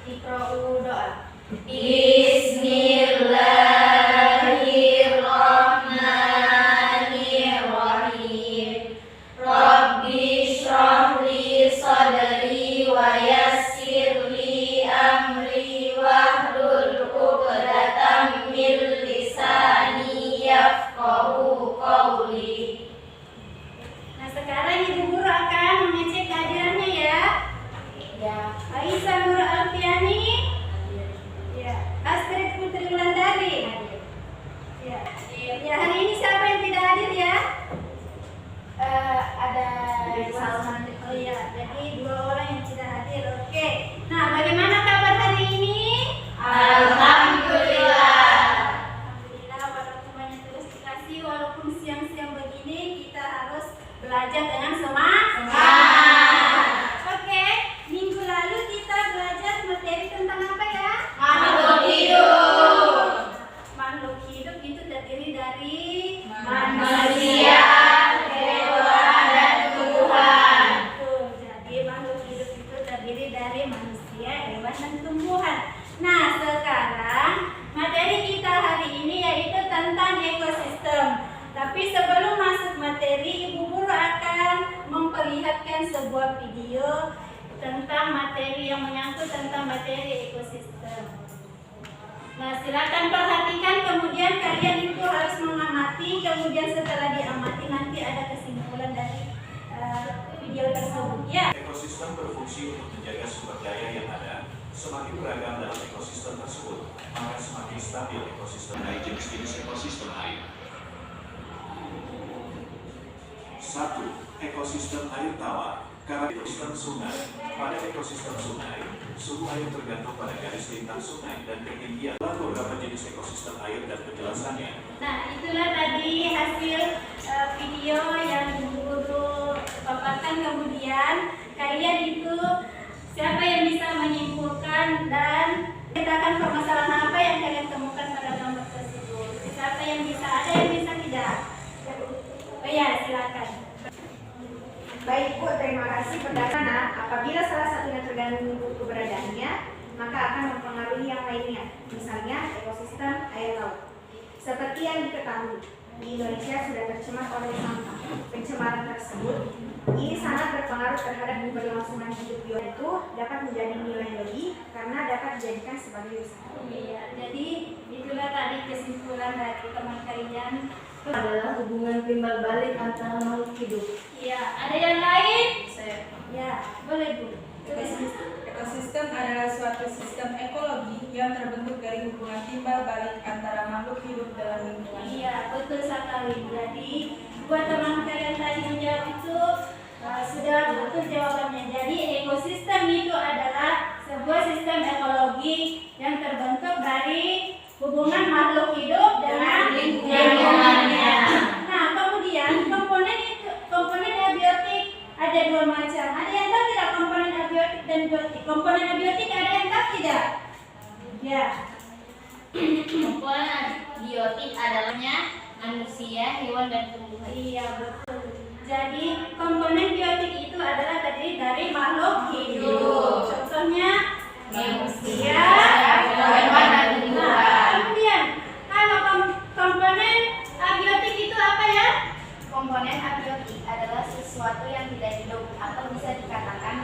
Iqra'u doa. Bismillahirrahmanirrahim. Rabbi shrah li sadri wa yassir li amri wahlul 'uqdatam min lisani yafqahu qawli. Nah, sekarang Ibu Guru akan mengecek kehadirannya ya. Ya. Aisyah Nur Alfiani. Ya. Astrid Putri Wulandari. Ya. Ya, hari ini siapa yang tidak hadir ya? Ada Salman. Oh iya, jadi 2 orang yang tidak hadir. Oke. Nah, bagaimana kabar hari ini? Alhamdulillah. Alhamdulillah, walaupun banyak tugas dikasih, walaupun siang-siang begini kita harus belajar dengan semangat. Oke, minggu lalu kita belajar materi tentang apa ya? Makhluk hidup. Makhluk hidup itu terdiri dari Manusia, hewan, dan tumbuhan. Betul. Jadi makhluk hidup itu terdiri dari manusia, hewan, dan tumbuhan. Nah, sekarang materi kita hari ini yaitu tentang ekosistem. Tapi sebelum masuk materi, Ibu Guru akan memperlihatkan sebuah video tentang materi yang menyangkut tentang materi ekosistem. Nah, silakan perhatikan, kemudian kalian itu harus mengamati, kemudian setelah diamati nanti ada kesimpulan dari video tersebut ya. Ekosistem berfungsi untuk menjaga sumber daya yang ada. Semakin beragam dalam ekosistem tersebut, maka semakin stabil ekosistem. Dari jenis-jenis ekosistem air. 1. Ekosistem air tawar. Karena ekosistem sungai. Pada ekosistem sungai, suhu air tergantung pada garis lintang sungai dan ketinggian. Lalu beberapa jenis ekosistem air dan penjelasannya. Nah, itulah tadi hasil video yang Ibu Guru paparkan. Kemudian kalian itu siapa yang bisa menyimpulkan dan ceritakan permasalahan apa yang kalian temukan pada gambar tersebut. Siapa yang bisa, ada yang bisa tidak? Oh ya, silakan. Baik Bu, terima kasih pendapatan. Apabila salah satunya terganggu keberadaannya, maka akan mempengaruhi yang lainnya, misalnya ekosistem air laut. Seperti yang diketahui, di Indonesia sudah tercemar oleh sampah. Pencemaran tersebut ini sangat berpengaruh terhadap keberlangsungan hidup biota. Itu dapat menjadi nilai lebih karena dapat dijadikan sebagai usaha. Iya, jadi itulah tadi kesimpulan dari teman kalian. Adalah hubungan timbal balik antara makhluk hidup. Iya, ada yang lain? Saya. Ya, boleh Bu. Ekosistem adalah suatu sistem ekologi yang terbentuk dari hubungan timbal balik antara makhluk hidup dalam lingkungan. Iya, betul sekali. Jadi, buat teman kalian tadi menjawab itu sudah betul jawabannya. Jadi, ekosistem itu adalah sebuah sistem ekologi yang terbentuk dari hubungan makhluk hidup dengan lingkungannya. Nah, kemudian komponen abiotik ada 2 macam. Ada yang tahu tidak komponen abiotik dan biotik? Komponen abiotik ada yang tahu tidak? Ya. Komponen abiotik adalahnya manusia, hewan, dan tumbuhan. Iya, betul. Jadi komponen biotik itu adalah terdiri dari makhluk hidup. Contohnya manusia, hewan, dan tumbuhan. Kemudian kalau komponen abiotik itu apa ya? Komponen abiotik adalah sesuatu yang tidak hidup atau bisa dikatakan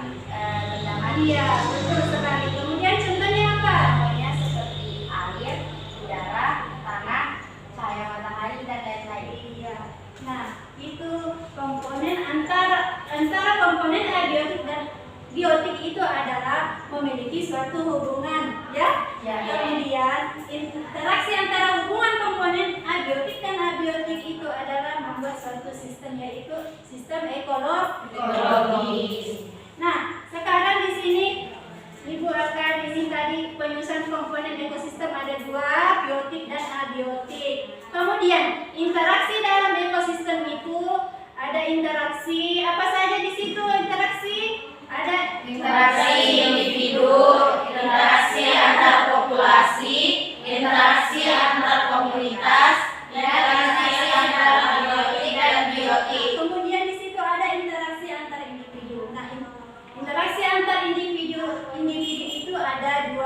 benda mati. Iya, betul sekali. Kemudian contohnya apa? Contohnya seperti air, udara, tanah, cahaya matahari, dan lain-lain. Iya. Nah, itu komponen antara komponen abiotik dan biotik itu adalah memiliki suatu hubungan, ya. Ya. Kemudian interaksi antara hubungan komponen abiotik dan abiotik itu adalah membuat suatu sistem, yaitu sistem ekologis. Nah, sekarang di sini Ibu akan tadi penyusunan komponen ekosistem ada 2, biotik dan abiotik. Kemudian interaksi dalam ekosistem itu ada interaksi apa saja di situ interaksi? Ada Interaksi individu, interaksi antar populasi, interaksi antar komunitas, interaksi antar abiotik dan biotik. Kemudian di situ ada interaksi antar individu. Nah, interaksi antar individu itu ada 2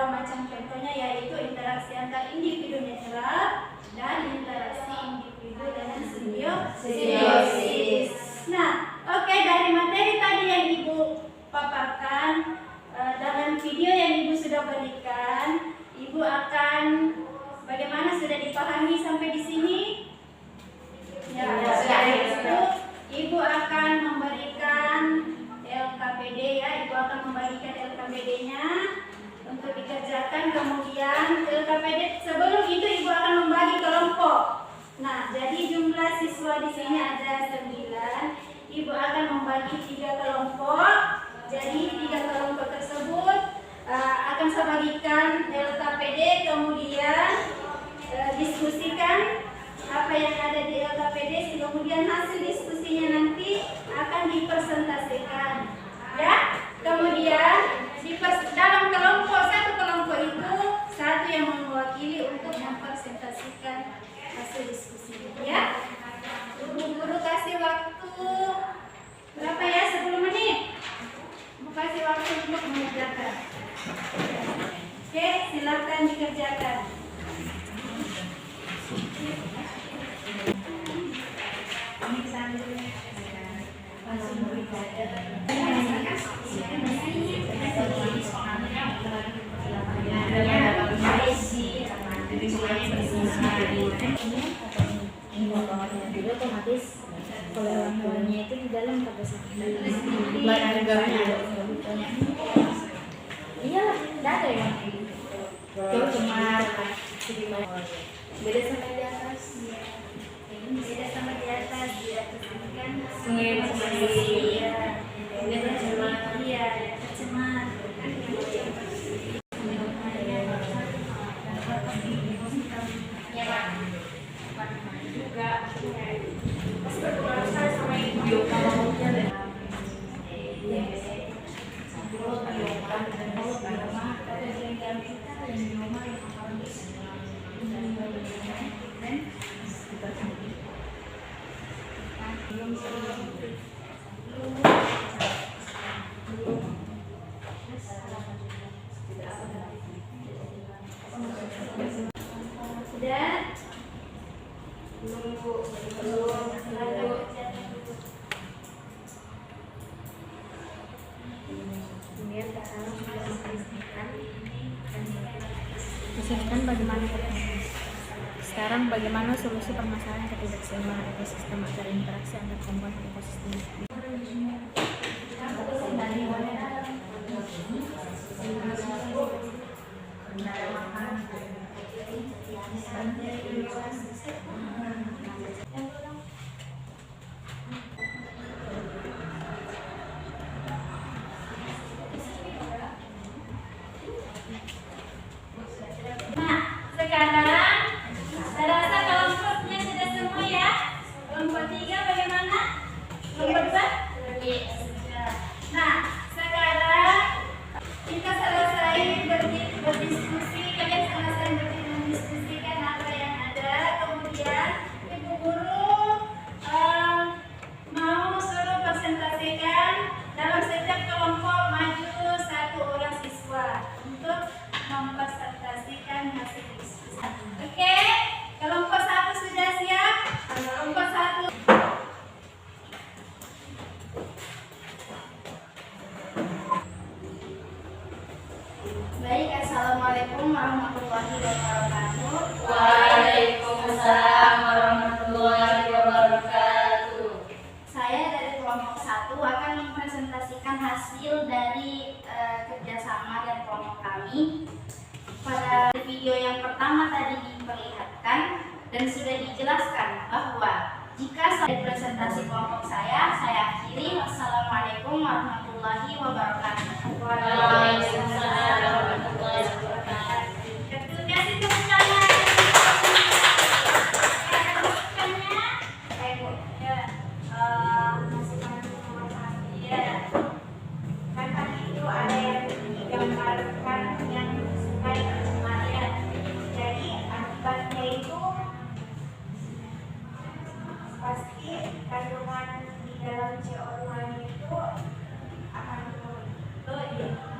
akan membagikan LKPD-nya untuk dikerjakan. Kemudian LKPD sebelum itu Ibu akan membagi kelompok. Nah, jadi jumlah siswa di sini ada 9. Ibu akan membagi 3 kelompok. Jadi 3 kelompok tersebut akan saya bagikan LKPD, kemudian diskusikan apa yang ada di LKPD, kemudian hasil diskusinya nanti akan dipresentasikan, ya. Kemudian dalam kelompok, satu kelompok itu satu yang mewakili untuk mempresentasikan hasil diskusi, ya. Guru kasih waktu berapa ya? 10 menit. Kasih waktu untuk mengerjakan. Oke, silakan dikerjakan. Jadi otomatis kalau lampunya itu di dalam tak bisa iya lah, tidak ada ya itu cuma beda sama di atas, Beda sama di atas ini kan sungai masih iya, beda cuma iya, cemar. Sudah? Misalkan bagaimana sekarang bagaimana solusi permasalahan ketidakseimbangan ekosistem agar interaksi antar komponen ekosistem. Nah, sekarang saya rasa kelompoknya sudah semua ya. Kelompok 3 bagaimana? Kelompok 2? Nah, sekarang kita selesai berdiskusi. Kalian selesai mendiskusikan apa yang ada. Kemudian Ibu Guru mau suruh presentasikan dalam setiap kelompok maju 1 orang siswa untuk mempresentasikan hasil diskusi. Oke, kelompok 1 sudah siap? Kelompok 1. Baik, assalamualaikum warahmatullahi wabarakatuh. Waalaikumsalam warahmatullahi wabarakatuh. Saya dari kelompok 1 akan mempresentasikan hasil dari kerjasama dan kelompok kami. Pada video yang pertama tadi diperlihatkan dan sudah dijelaskan bahwa jika saya presentasi kelompok saya akhiri. Wassalamualaikum warahmatullahi wabarakatuh. Waalaikumsalam warahmatullahi wabarakatuh. Kasih tepuk tangan. Iya. Kan tadi itu ada yang digambarkan yang sungai kemarin. Jadi akibatnya itu pasti kandungan di dalam CO2 itu akan turun. Oh iya.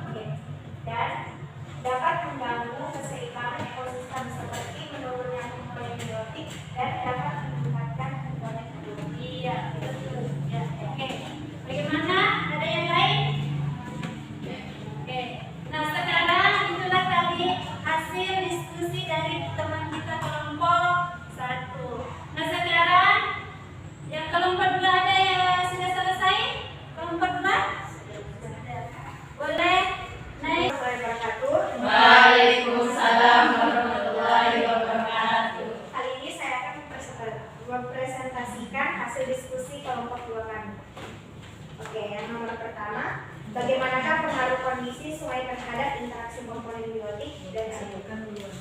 terhadap interaksi komponen biotik dan abiotik.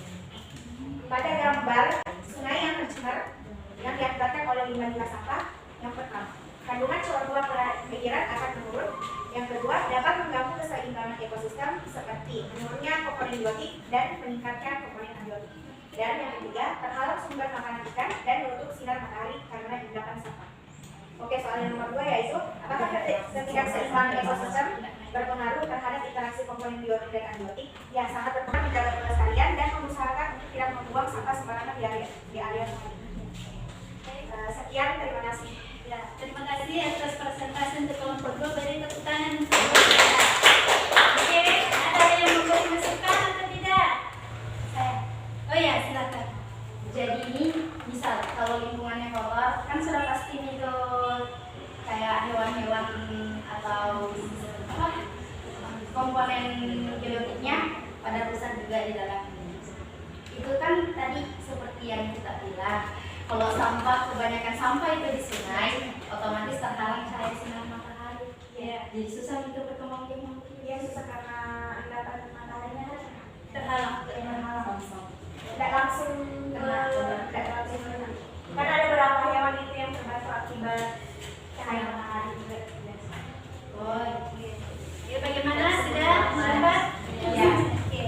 Pada gambar sungai yang tercemar yang diakibatkan oleh limbah-limbah sampah, yang pertama, kandungan CO2 pada perairan akan menurun. Yang kedua, dapat mengganggu keseimbangan ekosistem seperti menurunnya komponen biotik dan meningkatnya komponen abiotik. Dan yang ketiga, terhalang sumber makanan ikan dan menutup sinar matahari karena endapan sampah. Oke, soal yang nomor 2 yaitu apakah ketidakseimbangan ekosistem berpengaruh terhadap interaksi komponen biotik dan abiotik? Ya, sangat berpengaruh menjaga kelestarian dan mengusahakan untuk tidak membuang sampah sembarangan di area sungai. Sekian, terima kasih. Ya, terima kasih atas presentasi untuk kelompok 2. Beri tepuk tangan. Oke, ada yang mau beri masukan atau tidak? Oh ya, silakan. Jadi ini misal kalau lingkungannya kotor kan sudah pasti itu kayak hewan-hewan atau apa, komponen biotiknya pada rusak juga di dalam. Itu kan tadi seperti yang kita bilang, kalau sampah, kebanyakan sampah itu di sungai, otomatis terhalang cahaya sinar matahari. Ya, Jadi susah itu berkembang biak. Ya, susah karena endapan mataharinya terhalang. tidak langsung karena ada beberapa hewan itu yang terbantu akibat cahaya matahari juga. Oh, iya. Ya, bagaimana? Sudah dapat? Ya. Oke.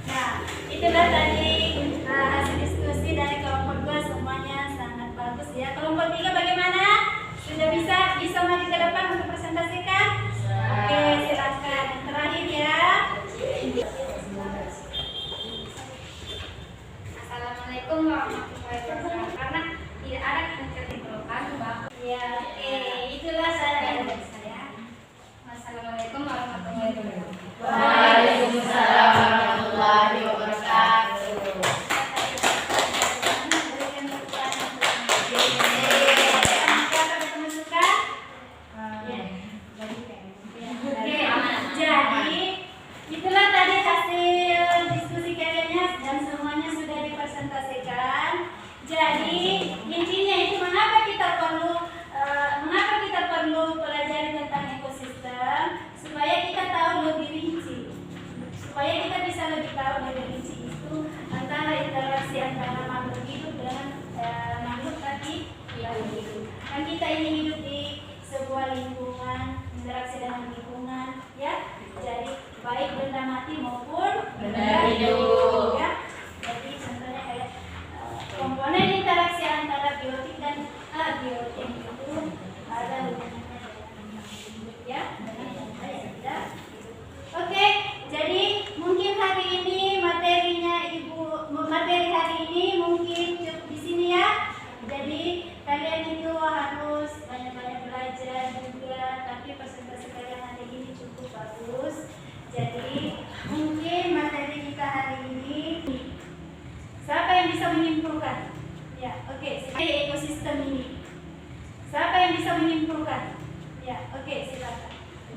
Nah, itulah tadi hasil diskusi dari kelompok 2, semuanya sangat bagus ya. Kelompok 3 bagaimana? Sudah bisa maju ke depan untuk presentasikan? Oke, silakan. Yang terakhir ya. Assalamualaikum warahmatullahi wabarakatuh. Karena tidak ada keterlibatan bahwa Ya, oke. Itulah saya dari saya. Assalamualaikum warahmatullahi wabarakatuh. Waalaikumsalam warahmatullahi wabarakatuh. Berikan tepuk tangan untuk Siapa ada masukan? Ya. Oke, jadi itulah tadi hasil diskusi kaliannya dan semuanya sudah dipresentasikan. Jadi intinya itu mengapa kita perlu pelajari tentang ekosistem supaya kita tahu lebih rinci, supaya kita bisa lebih tahu lebih rinci itu antara interaksi antara makhluk hidup dengan makhluk tadi yang hidup. Kan kita ini hidup di sebuah lingkungan, interaksi dengan lingkungan, ya. Jadi baik benda mati maupun Benda hidup. ya. Jadi contohnya kayak komponen interaksi antara biotik dan abiotik itu ada hubungannya dengan hidup, ya. Dengan yang tidak. Oke, jadi mungkin hari ini materi hari ini mungkin cukup di sini ya. Jadi kalian itu harus banyak-banyak belajar juga, tapi presentasi kalian hari ini cukup bagus. Jadi mungkin materi kita hari ini, siapa yang bisa menyimpulkan? Ya, oke. Ekosistem ini, siapa yang bisa menyimpulkan? Ya, oke, silakan.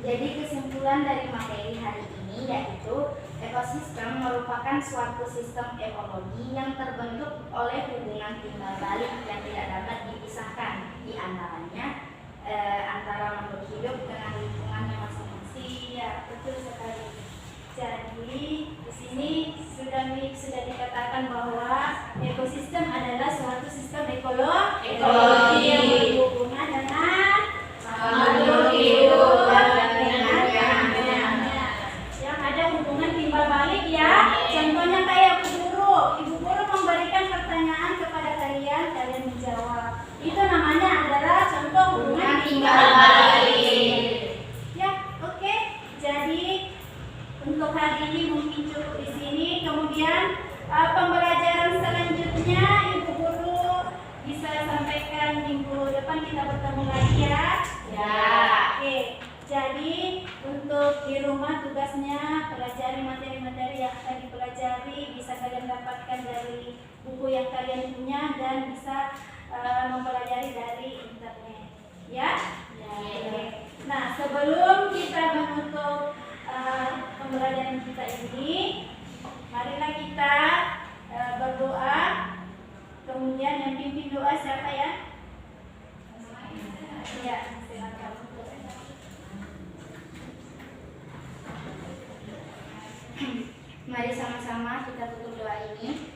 Jadi kesimpulan dari materi hari ini yaitu ekosistem merupakan suatu sistem ekologi yang terbentuk oleh hubungan timbal balik yang tidak dapat dipisahkan, di antaranya antara makhluk hidup dengan lingkungannya masing-masing. Iya, betul sekali. Jadi di sini sudah dikatakan bahwa ekosistem adalah suatu sistem ekologi yang berhubungan dengan Makhluk hidup dan lingkungannya. Yang ada hubungan timbal balik ya. Contohnya kayak ibu guru memberikan pertanyaan kepada kalian menjawab. Itu namanya adalah contoh hubungan timbal balik. Ya, oke. Jadi untuk hari ini mungkin cukup di sini. Kemudian pembelajaran selanjutnya ibu guru bisa sampaikan minggu depan kita bertemu lagi ya. Ya. Oke. Jadi untuk di rumah tugasnya pelajari materi-materi yang akan dipelajari, bisa kalian dapatkan dari buku yang kalian punya dan bisa mempelajari dari internet. Ya? Oke. Nah, sebelum kita menutup pembelajaran kita ini, marilah kita berdoa. Kemudian yang pimpin doa siapa ya? Ya, silakan. Mari sama-sama kita tutup doa ini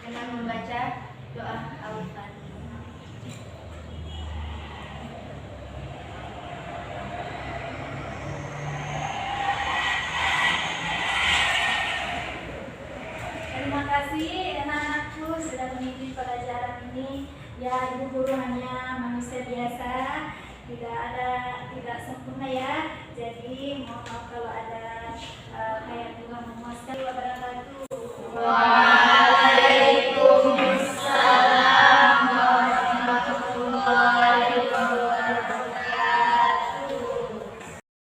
dengan membaca doa Al-Fatihah. Terima kasih anak-anakku sudah mengikuti pelajaran ini. Ya, ibu guru hanya manusia biasa, tidak sempurna ya. Jadi mohon maaf kalau ada kayak kurang memuaskan. Wabarakatuh.